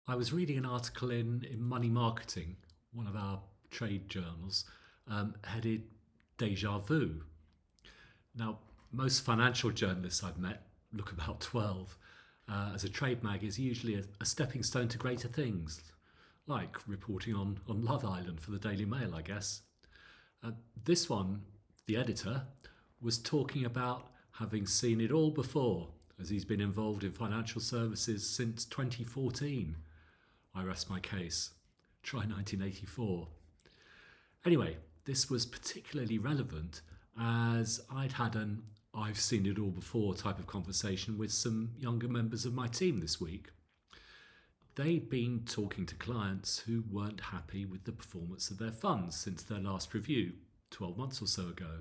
I was reading an article in Money Marketing, one of our trade journals, headed Deja Vu. Now, most financial journalists I've met look about 12. As a trade mag is usually a stepping stone to greater things, like reporting on Love Island for the Daily Mail, I guess. This one, the editor, was talking about having seen it all before, as he's been involved in financial services since 2014. I rest my case. Try 1984. Anyway, this was particularly relevant as I'd had an I've seen it all before type of conversation with some younger members of my team this week. They'd been talking to clients who weren't happy with the performance of their funds since their last review, 12 months or so ago.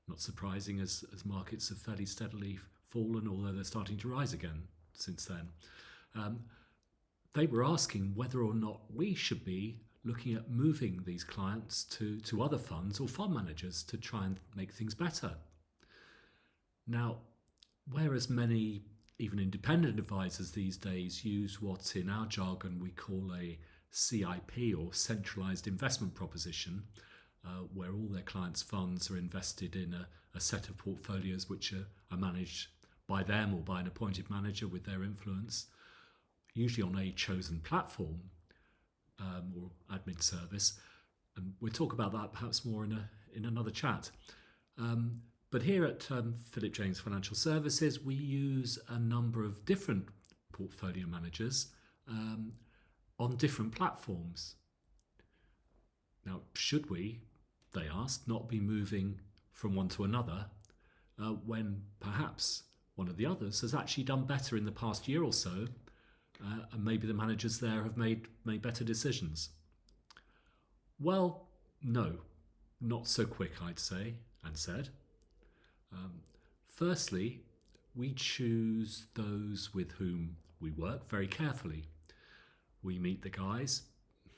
Not surprising as markets have fairly steadily fallen, although they're starting to rise again since then. They were asking whether or not we should be looking at moving these clients to other funds or fund managers to try and make things better. Now, whereas many, even independent advisors these days, use what in our jargon we call a CIP or centralised investment proposition, where all their clients' funds are invested in a set of portfolios which are managed by them or by an appointed manager with their influence, usually on a chosen platform or admin service. And we'll talk about that perhaps more in another chat. But here at Philip James Financial Services, we use a number of different portfolio managers on different platforms. Now, should we, they asked, not be moving from one to another when perhaps one of the others has actually done better in the past year or so, and maybe the managers there have made better decisions? Well, no, not so quick, I'd say, and said. Firstly, we choose those with whom we work very carefully. We meet the guys,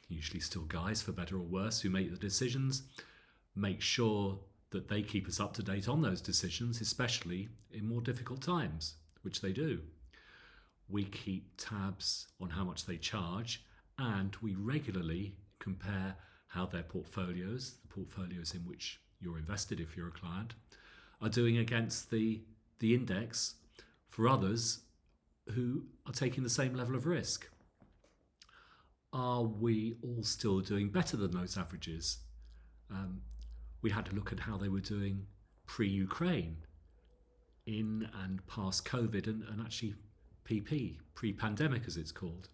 usually still guys for better or worse, who make the decisions, make sure that they keep us up to date on those decisions, especially in more difficult times, which they do. We keep tabs on how much they charge, and we regularly compare how their portfolios, the portfolios in which you're invested if you're a client, are doing against the index for others who are taking the same level of risk. Are we all still doing better than those averages? We had to look at how they were doing pre-Ukraine, in and past COVID, and actually pre-pandemic as it's called.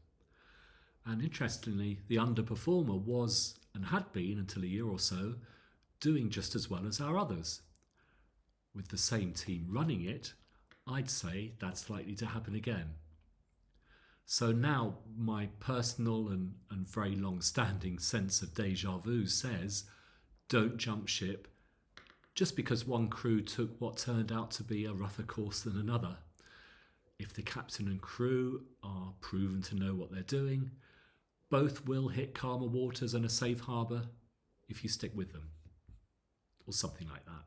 And interestingly, the underperformer was, and had been until a year or so, doing just as well as our others. With the same team running it, I'd say that's likely to happen again. So now my personal and very long-standing sense of déjà vu says, don't jump ship just because one crew took what turned out to be a rougher course than another. If the captain and crew are proven to know what they're doing, both will hit calmer waters and a safe harbour if you stick with them, or something like that.